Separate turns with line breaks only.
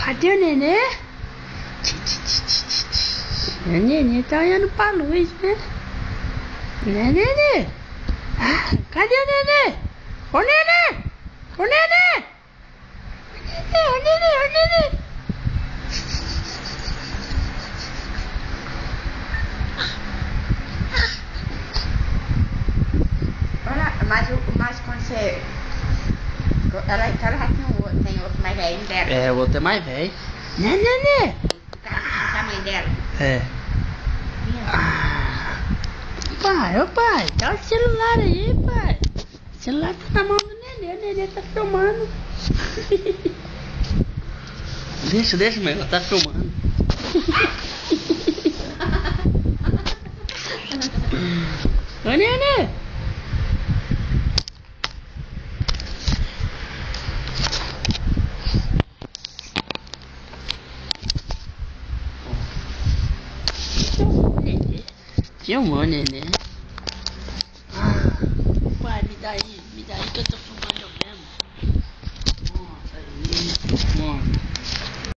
Cadê o nenê? O nenê tá olhando pra luz, né? Né, nenê? Ah, cadê o nenê? Ô nenê! Ô nenê! Ô nenê, ô nenê!
Olha, mas quando você... Ela já tem outro mais velho dela.
É, o outro é mais velho. Né, nenê?
O tamanho dela.
É. Pai, ô pai, dá o celular aí, pai. O celular tá na mão do nenê, o nenê tá filmando. Deixa, meu, tá filmando. Ô nenê. Filmou, nenê.